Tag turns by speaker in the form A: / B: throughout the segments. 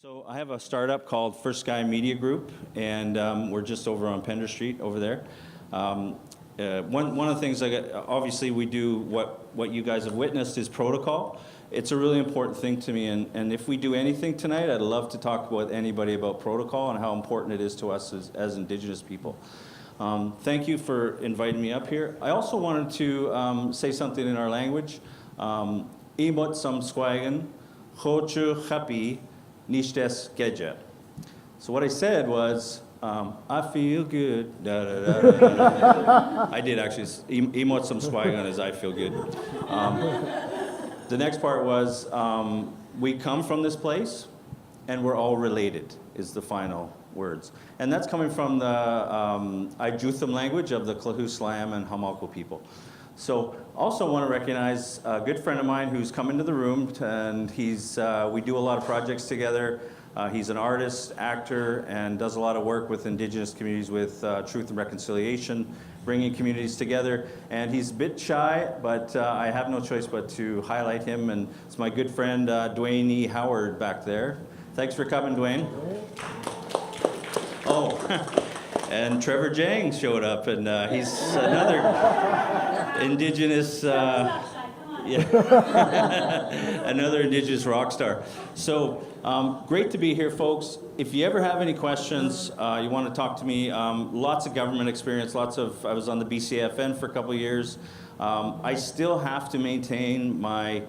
A: So I have a startup called First Sky Media Group, and we're just over on Pender Street over there. One of the things, obviously we do what you guys have witnessed is protocol. It's a really important thing to me, and if we do anything tonight, I'd love to talk with anybody about protocol and how important it is to us as Indigenous people. Thank you for inviting me up here. I also wanted to say something in our language. Imot sam swagan, chochu chapi, nishtes geja. So what I said was, I feel good. Da, da, da, da, da. I did actually. Imot sam swagan is I feel good. The next part was, we come from this place, and we're all related, is the final words. And that's coming from the Ijutham language of the Clahuslam and Hamalko people. So also want to recognize a good friend of mine who's come into the room, and we do a lot of projects together. He's an artist, actor, and does a lot of work with Indigenous communities with Truth and Reconciliation, bringing communities together. And he's a bit shy, but I have no choice but to highlight him. And it's my good friend, Dwayne E. Howard back there. Thanks for coming, Dwayne. Oh, and Trevor Jang showed up, and he's another Indigenous, another Indigenous rock star. So great to be here, folks. If you ever have any questions, you want to talk to me, lots of government experience, I was on the BCFN for a couple of years. I still have to maintain my,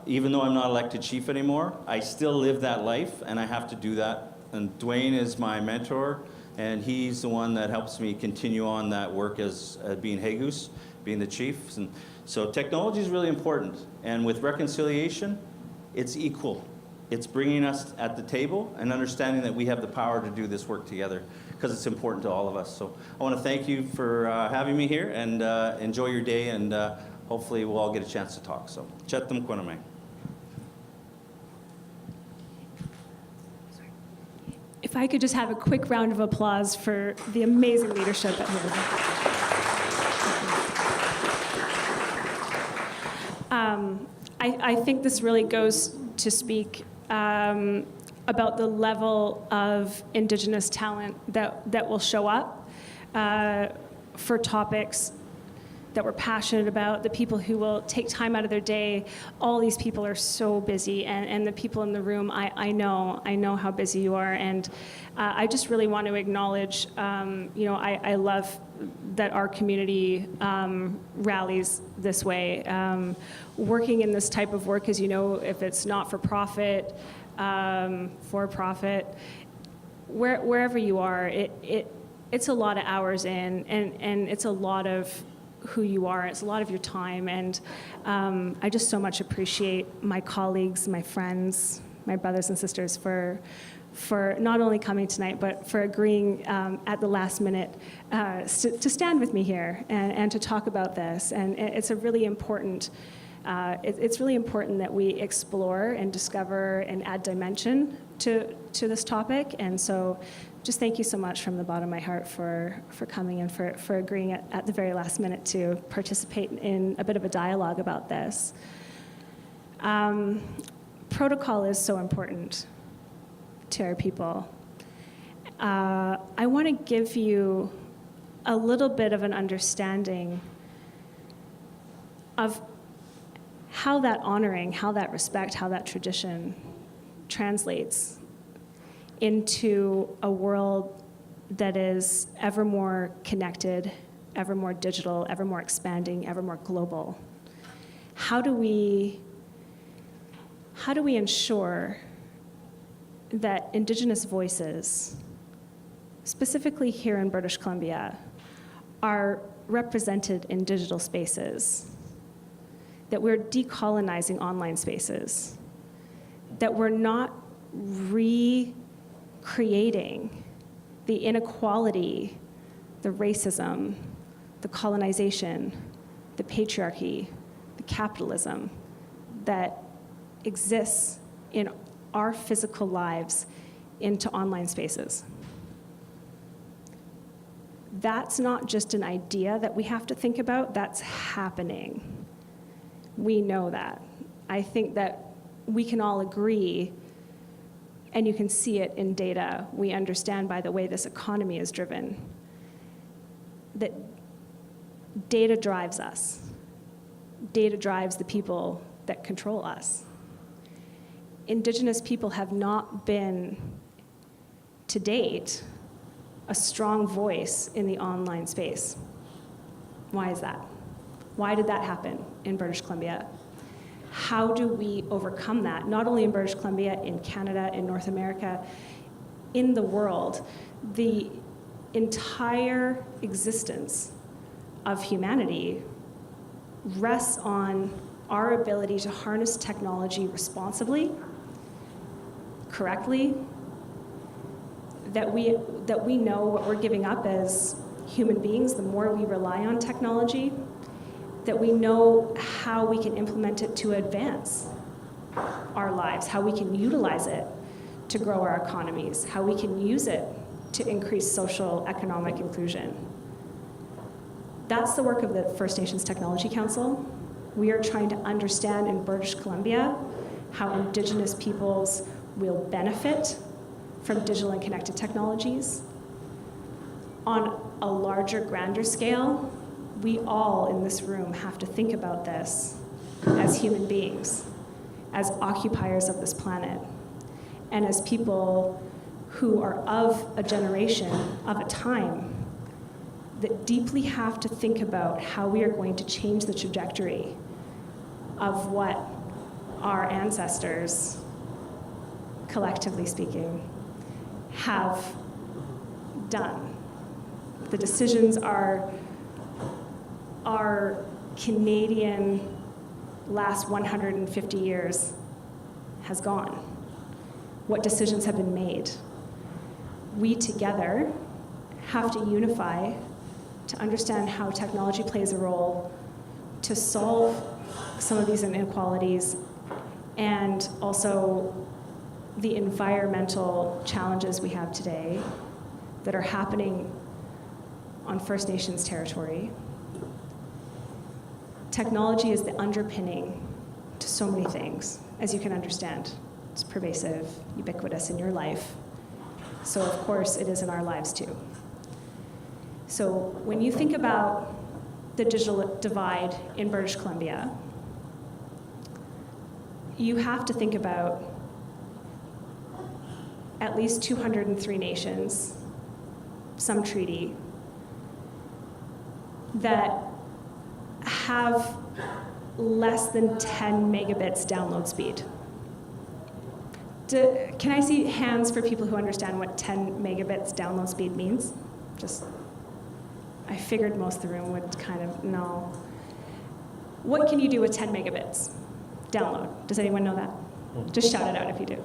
A: even though I'm not elected chief anymore, I still live that life, and I have to do that. And Dwayne is my mentor, and he's the one that helps me continue on that work as being Hegus, being the chief. And so technology is really important, and with reconciliation, it's equal. It's bringing us at the table and understanding that we have the power to do this work together, because it's important to all of us. So I want to thank you for having me here, and enjoy your day, and hopefully we'll all get a chance to talk. So, Chetam Kwaname.
B: If I could just have a quick round of applause for the amazing leadership at here. I think this really goes to speak about the level of Indigenous talent that will show up for topics that we're passionate about, the people who will take time out of their day. All these people are so busy, and the people in the room, I know how busy you are, and I just really want to acknowledge, I love that our community rallies this way. Working in this type of work, as you know, if it's not for profit, for profit, wherever you are, it's a lot of hours in, and it's a lot of who you are. It's a lot of your time, and I just so much appreciate my colleagues, my friends, my brothers and sisters for not only coming tonight, but for agreeing at the last minute to stand with me here and to talk about this. And it's a really important. It's really important that we explore and discover and add dimension to this topic. And so just thank you so much from the bottom of my heart for coming and for agreeing at the very last minute to participate in a bit of a dialogue about this. Protocol is so important to our people. I want to give you a little bit of an understanding of how that honoring, how that respect, how that tradition translates into a world that is ever more connected, ever more digital, ever more expanding, ever more global. How do we ensure that Indigenous voices, specifically here in British Columbia, are represented in digital spaces, that we're decolonizing online spaces, that we're not recreating the inequality, the racism, the colonization, the patriarchy, the capitalism that exists in our physical lives into online spaces. That's not just an idea that we have to think about, that's happening. We know that. I think that we can all agree and you can see it in data. We understand by the way this economy is driven that data drives us. Data drives the people that control us. Indigenous people have not been, to date, a strong voice in the online space. Why is that? Why did that happen in British Columbia? How do we overcome that? Not only in British Columbia, in Canada, in North America, in the world. The entire existence of humanity rests on our ability to harness technology responsibly, correctly, that we know what we're giving up as human beings the more we rely on technology, that we know how we can implement it to advance our lives, how we can utilize it to grow our economies, how we can use it to increase social economic inclusion. That's the work of the First Nations Technology Council. We are trying to understand in British Columbia how Indigenous peoples will benefit from digital and connected technologies. On a larger, grander scale, we all in this room have to think about this as human beings, as occupiers of this planet, and as people who are of a generation, of a time, that deeply have to think about how we are going to change the trajectory of what our ancestors, collectively speaking, have done. The decisions our Canadian last 150 years has gone. What decisions have been made? We together have to unify to understand how technology plays a role to solve some of these inequalities and also the environmental challenges we have today that are happening on First Nations territory. Technology is the underpinning to so many things, as you can understand. It's pervasive, ubiquitous in your life. So of course it is in our lives too. So when you think about the digital divide in British Columbia, you have to think about at least 203 nations, some treaty, that have less than 10 megabits download speed. Can I see hands for people who understand what 10 megabits download speed means? I figured most of the room would kind of know. What can you do with 10 megabits download? Does anyone know that? Just shout it out if you do.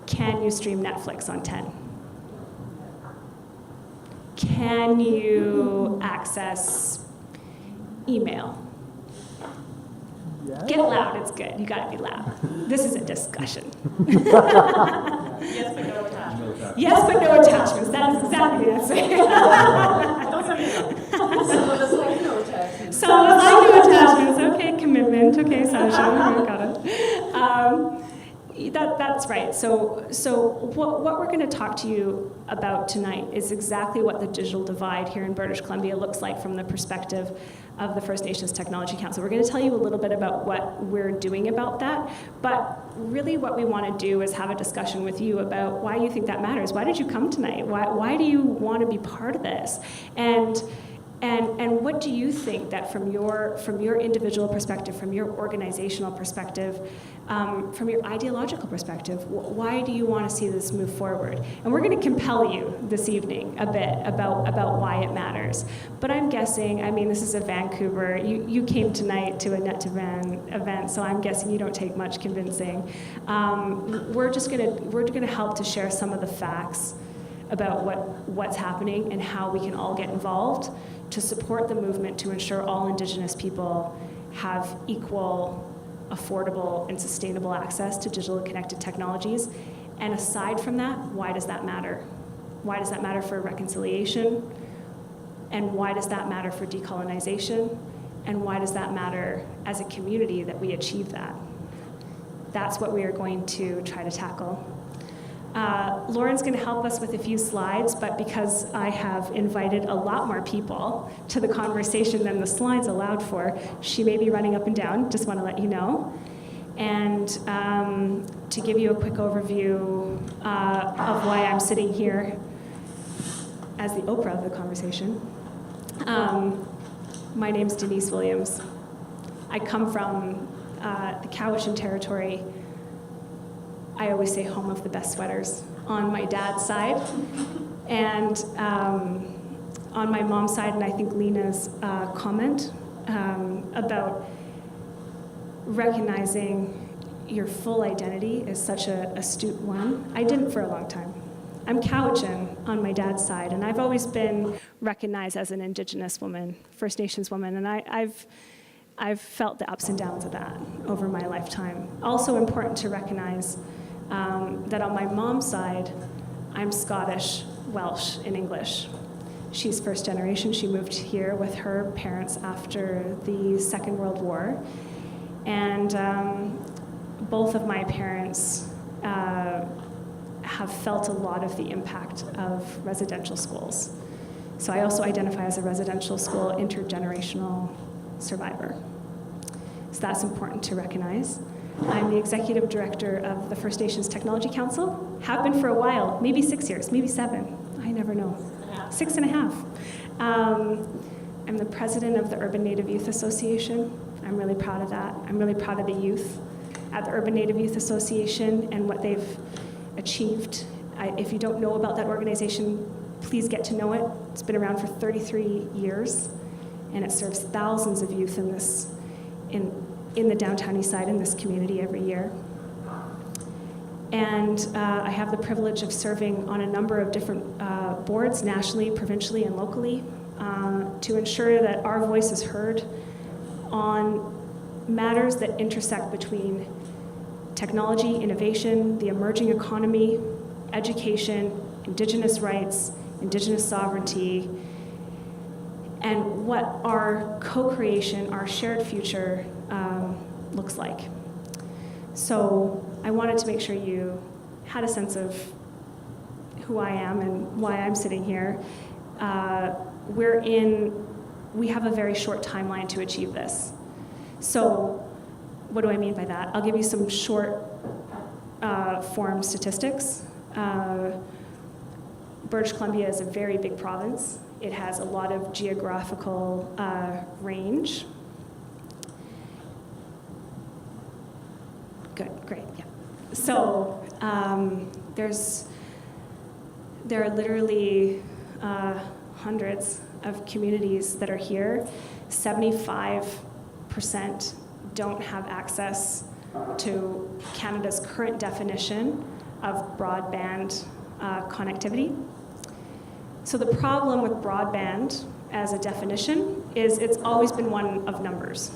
B: Can you stream Netflix on 10? Can you access email?
C: Yeah.
B: Get loud, it's good. You gotta be loud. This is a discussion.
D: Yes, but no attachments.
B: Yes, but no attachments. That is exactly the answer.
D: Some of us like no attachments.
B: Some of us like no attachments. Okay, commitment. Okay, Sasha, got it. That's right. So what we're going to talk to you about tonight is exactly what the digital divide here in British Columbia looks like from the perspective of the First Nations Technology Council. We're going to tell you a little bit about what we're doing about that, but really what we want to do is have a discussion with you about why you think that matters. Why did you come tonight? Why do you want to be part of this? And what do you think that from your individual perspective, from your organizational perspective, from your ideological perspective, why do you want to see this move forward? And we're going to compel you this evening a bit about why it matters. But I'm guessing, I mean, this is a Vancouver. You came tonight to a Net2van event, so I'm guessing you don't take much convincing. We're going to help to share some of the facts about what's happening and how we can all get involved to support the movement to ensure all Indigenous people have equal, affordable, and sustainable access to digital and connected technologies. And aside from that, why does that matter? Why does that matter for reconciliation? And why does that matter for decolonization? And why does that matter as a community that we achieve that? that's what we are going to try to tackle. Lauren's going to help us with a few slides, but because I have invited a lot more people to the conversation than the slides allowed for, she may be running up and down, just want to let you know. And to give you a quick overview of why I'm sitting here as the Oprah of the conversation. My name's Denise Williams. I come from the Cowichan territory. I always say home of the best sweaters on my dad's side. And on my mom's side, and I think Lena's comment about recognizing your full identity is such an astute one. I didn't for a long time. I'm Cowichan on my dad's side, and I've always been recognized as an Indigenous woman, First Nations woman, and I've felt the ups and downs of that over my lifetime. Also important to recognize that on my mom's side, I'm Scottish, Welsh, and English. She's first generation. She moved here with her parents after the Second World War. And both of my parents have felt a lot of the impact of residential schools. So I also identify as a residential school intergenerational survivor. So that's important to recognize. I'm the executive director of the First Nations Technology Council. Have been for a while, maybe 6 years, maybe 7. I never know. 6.5. I'm the president of the Urban Native Youth Association. I'm really proud of that. I'm really proud of the youth at the Urban Native Youth Association and what they've achieved. If you don't know about that organization, please get to know it. It's been around for 33 years, and it serves thousands of youth in the downtown east side in this community every year. And I have the privilege of serving on a number of different boards, nationally, provincially, and locally, to ensure that our voice is heard on matters that intersect between technology, innovation, the emerging economy, education, Indigenous rights, Indigenous sovereignty, and what our co-creation, our shared future looks like. So I wanted to make sure you had a sense of who I am and why I'm sitting here. We have a very short timeline to achieve this. So what do I mean by that? I'll give you some short form statistics. British Columbia is a very big province. It has a lot of geographical range. Good, great, yeah. So there are literally hundreds of communities that are here. 75% don't have access to Canada's current definition of broadband connectivity. So the problem with broadband as a definition is it's always been one of numbers.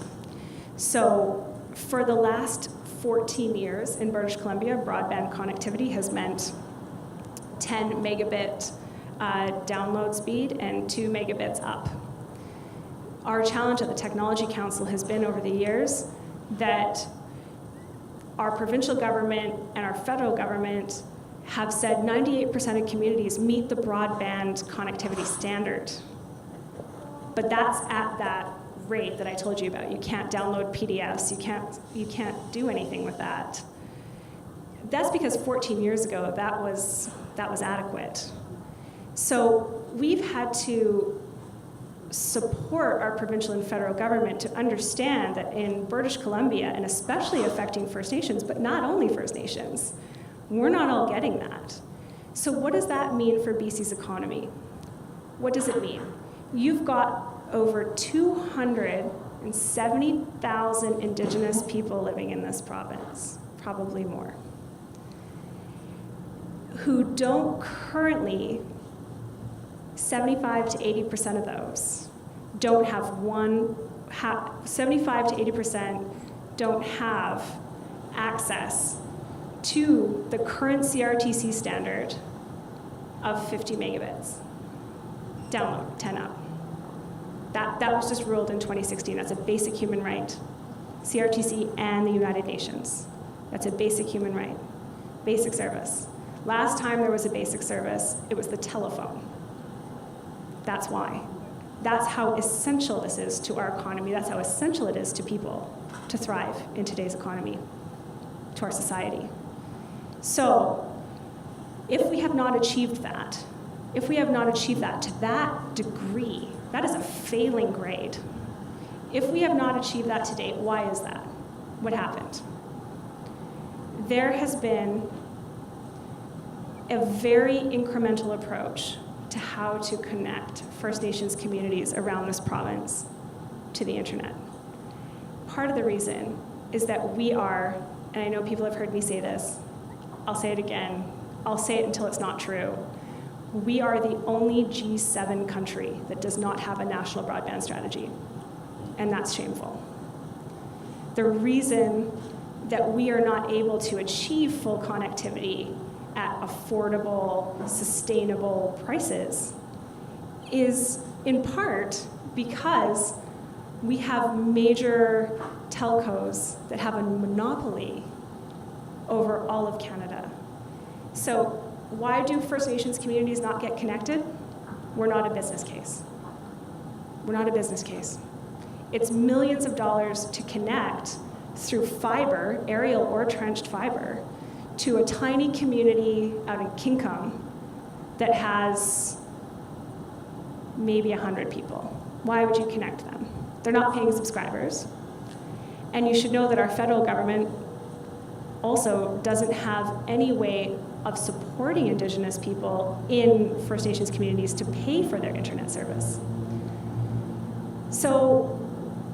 B: So for the last 14 years in British Columbia, broadband connectivity has meant 10 megabit download speed and 2 megabits up. Our challenge at the Technology Council has been over the years that our provincial government and our federal government have said 98% of communities meet the broadband connectivity standard. But that's at that rate that I told you about. You can't download PDFs, you can't do anything with that. That's because 14 years ago that was adequate. So we've had to support our provincial and federal government to understand that in British Columbia, and especially affecting First Nations, but not only First Nations, we're not all getting that. So what does that mean for BC's economy? What does it mean? You've got over 270,000 Indigenous people living in this province, probably more, who don't currently, 75 to 80% of those don't have 75 to 80% don't have access to the current CRTC standard of 50 megabits. Download, 10 up. That was just ruled in 2016. That's a basic human right. CRTC and the United Nations. That's a basic human right, basic service. Last time there was a basic service, it was the telephone. That's why. That's how essential this is to our economy. That's how essential it is to people to thrive in today's economy, to our society. So, if we have not achieved that, to that degree, that is a failing grade. If we have not achieved that to date, why is that? What happened? There has been a very incremental approach to how to connect First Nations communities around this province to the internet. Part of the reason is that we are, and I know people have heard me say this, I'll say it again, I'll say it until it's not true, we are the only G7 country that does not have a national broadband strategy, and that's shameful. The reason that we are not able to achieve full connectivity at affordable, sustainable prices is in part because we have major telcos that have a monopoly over all of Canada. So why do First Nations communities not get connected? We're not a business case. We're not a business case. It's millions of dollars to connect through fiber, aerial or trenched fiber, to a tiny community out in Kincombe that has maybe 100 people. Why would you connect them? They're not paying subscribers. And you should know that our federal government also doesn't have any way of supporting Indigenous people in First Nations communities to pay for their internet service. So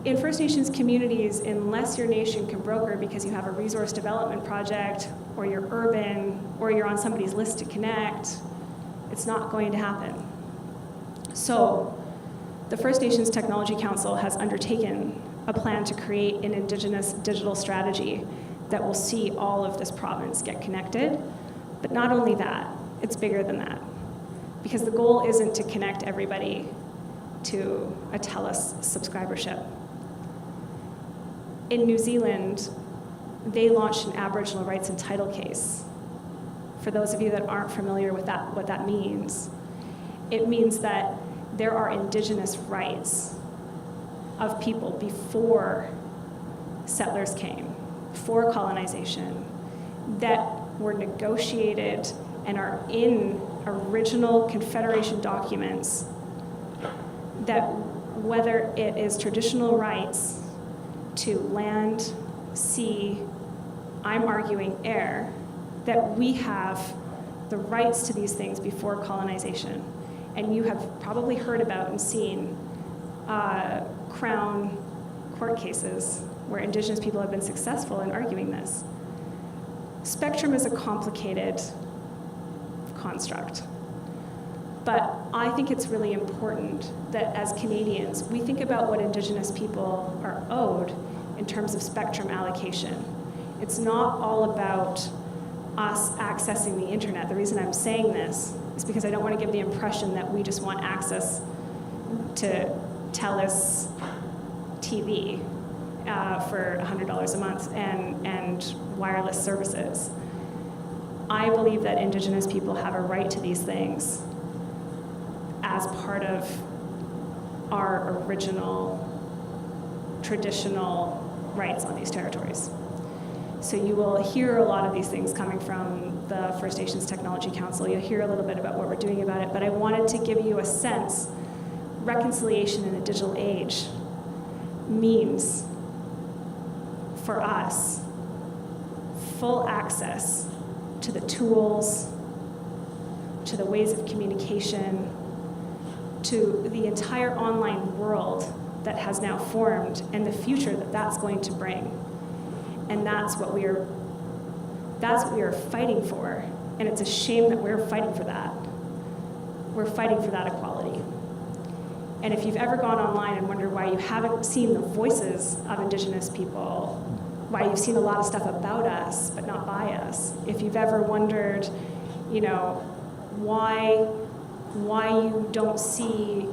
B: in First Nations communities, unless your nation can broker because you have a resource development project, or you're urban, or you're on somebody's list to connect, it's not going to happen. So the First Nations Technology Council has undertaken a plan to create an Indigenous digital strategy that will see all of this province get connected. But not only that, it's bigger than that. Because the goal isn't to connect everybody to a TELUS subscribership. In New Zealand, they launched an Aboriginal rights and title case. For those of you that aren't familiar with that, what that means, it means that there are Indigenous rights of people before settlers came, before colonization, that were negotiated and are in original Confederation documents, that whether it is traditional rights to land, sea, I'm arguing air, that we have the rights to these things before colonization. And you have probably heard about and seen Crown court cases where Indigenous people have been successful in arguing this. Spectrum is a complicated construct. But I think it's really important that as Canadians, we think about what Indigenous people are owed in terms of spectrum allocation. It's not all about us accessing the internet. The reason I'm saying this is because I don't want to give the impression that we just want access to TELUS TV for $100 a month and wireless services. I believe that Indigenous people have a right to these things as part of our original, traditional rights on these territories. So you will hear a lot of these things coming from the First Nations Technology Council. You'll hear a little bit about what we're doing about it, but I wanted to give you a sense. Reconciliation in a digital age means, for us, full access to the tools, to the ways of communication, to the entire online world that has now formed and the future that that's going to bring. And that's what we are fighting for. And it's a shame that we're fighting for that. We're fighting for that equality. And if you've ever gone online and wondered why you haven't seen the voices of Indigenous people, why you've seen a lot of stuff about us but not by us, if you've ever wondered, why you don't see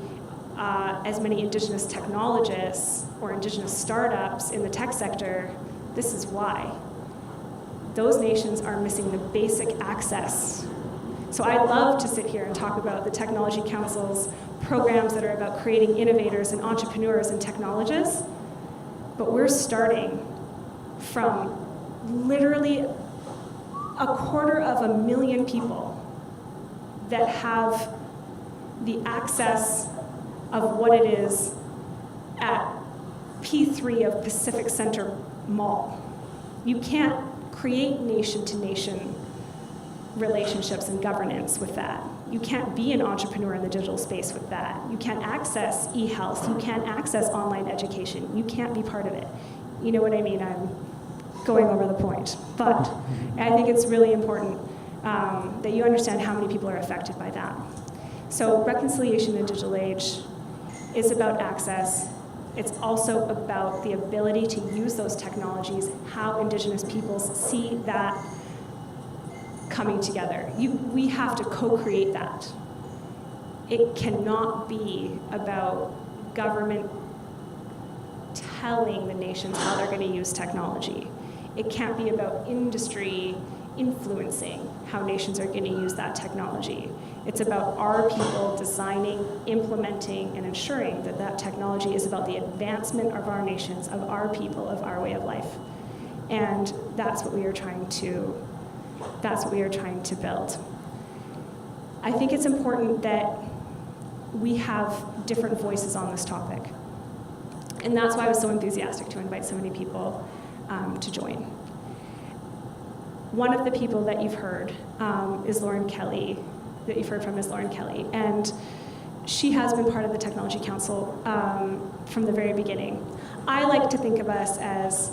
B: as many Indigenous technologists or Indigenous startups in the tech sector, this is why. those nations are missing the basic access. So I love to sit here and talk about the Technology Council's programs that are about creating innovators and entrepreneurs and technologists, but we're starting from literally 250,000 people that have the access of what it is at P3 of Pacific Center Mall. You can't create nation-to-nation relationships and governance with that. You can't be an entrepreneur in the digital space with that. You can't access e-health. You can't access online education. You can't be part of it. You know what I mean? I'm going over the point. But I think it's really important that you understand how many people are affected by that. So reconciliation in digital age is about access. It's also about the ability to use those technologies, how Indigenous peoples see that coming together. We have to co-create that. It cannot be about government telling the nations how they're going to use technology. It can't be about industry influencing how nations are going to use that technology. It's about our people designing, implementing, and ensuring that that technology is about the advancement of our nations, of our people, of our way of life. And that's what we are trying to build. I think it's important that we have different voices on this topic. And that's why I was so enthusiastic to invite so many people to join. One of the people that you've heard is Lauren Kelly, and she has been part of the Technology Council from the very beginning. I like to think of us as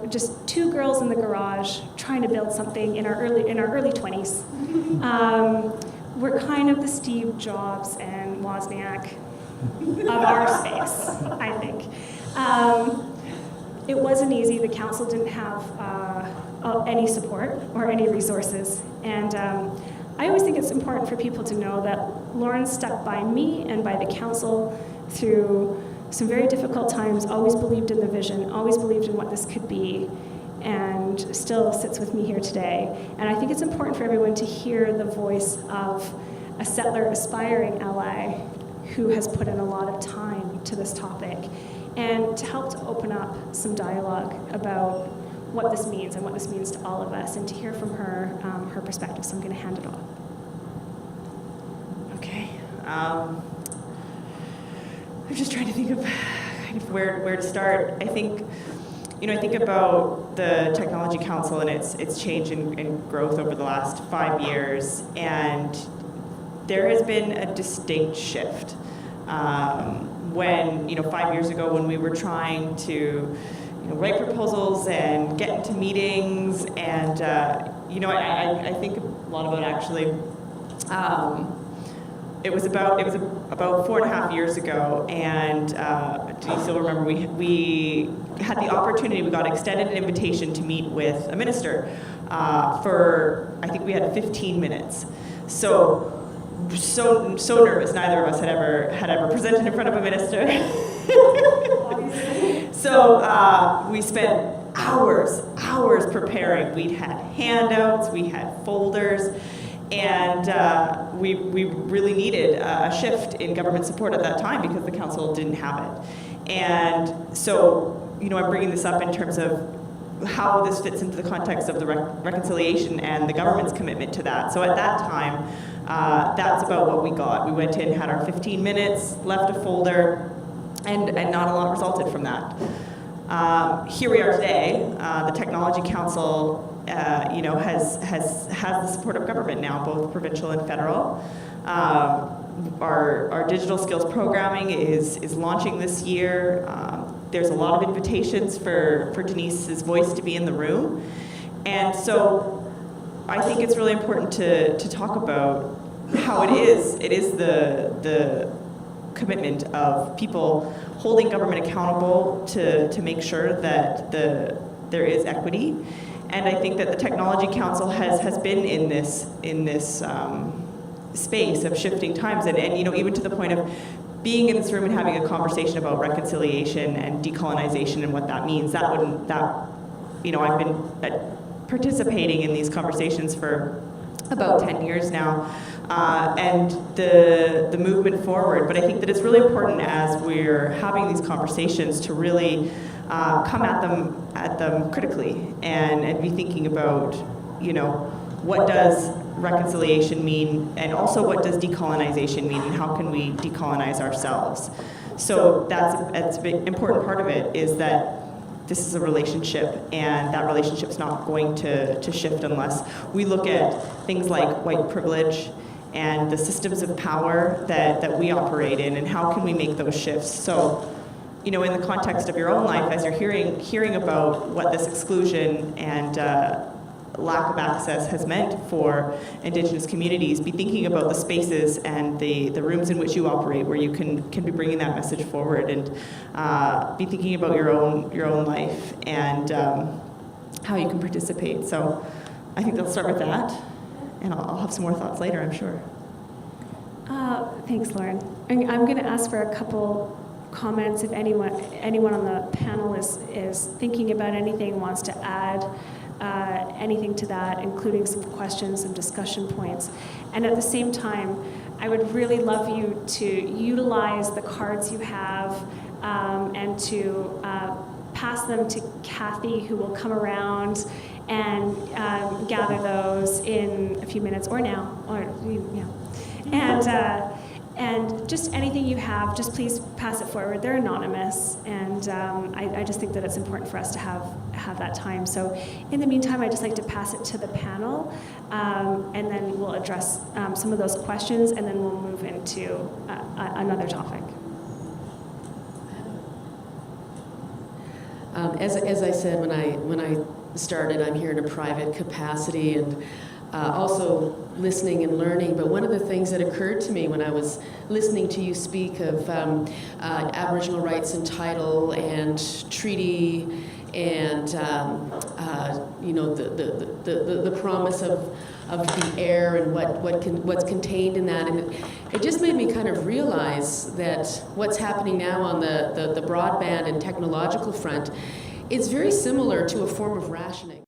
B: just two girls in the garage trying to build something in our early 20s. We're kind of the Steve Jobs and Wozniak of our space, I think. It wasn't easy. The council didn't have any support or any resources. And I always think it's important for people to know that Lauren stuck by me and by the council through some very difficult times, always believed in the vision, always believed in what this could be, and still sits with me here today. And I think it's important for everyone to hear the voice of a settler aspiring ally who has put in a lot of time to this topic, and to help to open up some dialogue about what this means and what this means to all of us, and to hear from her her perspective. So I'm going to hand it off.
D: Okay. I'm just trying to think of kind of where to start. I think about the Technology Council and its change and growth over the last 5 years, and there has been a distinct shift. When 5 years ago, when we were trying to write proposals and get into meetings, and I think a lot about actually. It was about 4.5 years ago, and Denise, you'll remember we had the opportunity. We got extended an invitation to meet with a minister for, I think we had 15 minutes. So nervous. Neither of us had ever presented in front of a minister. So we spent hours preparing. We'd had handouts, we had folders. And we really needed a shift in government support at that time because the council didn't have it. And so, I'm bringing this up in terms of how this fits into the context of the reconciliation and the government's commitment to that. So at that time, that's about what we got. We went in, had our 15 minutes, left a folder, and not a lot resulted from that. Here we are today. The Technology Council has the support of government now, both provincial and federal. Our digital skills programming is launching this year. There's a lot of invitations for Denise's voice to be in the room. And so I think it's really important to talk about how it is the commitment of people holding government accountable to make sure that there is equity. And I think that the Technology Council has been in this space of shifting times, and even to the point of being in this room and having a conversation about reconciliation and decolonization and what that means. I've been participating in these conversations for about 10 years now, and the movement forward. But I think that it's really important as we're having these conversations to really come at them critically and be thinking about, you know, what does reconciliation mean, and also what does decolonization mean, and how can we decolonize ourselves? So that's a big, important part of it, is that this is a relationship, and that relationship's not going to shift unless we look at things like white privilege and the systems of power that we operate in, and how can we make those shifts. So, you know, in the context of your own life, as you're hearing about what this exclusion and lack of access has meant for Indigenous communities, be thinking about the spaces and the rooms in which you operate, where you can be bringing that message forward, and be thinking about your own life and how you can participate. So I think they'll start with that, and I'll have some more thoughts later, I'm sure.
B: Thanks, Lauren. I'm going to ask for a couple comments if anyone on the panel is thinking about anything, wants to add anything to that, including some questions, some discussion points. And at the same time, I would really love you to utilize the cards you have and to pass them to Kathy, who will come around and gather those in a few minutes, or now, or yeah. And just anything you have, just please pass it forward. They're anonymous, and I just think that it's important for us to have that time. So in the meantime, I'd just like to pass it to the panel, and then we'll address some of those questions, and then we'll move into another topic.
E: As I said when I started, I'm here in a private capacity, and also listening and learning. But one of the things that occurred to me when I was listening to you speak of Aboriginal rights and title and treaty, and you know, the promise of the air and what's contained in that, and it just made me kind of realize that what's happening now on the broadband and technological front is very similar to a form of rationing.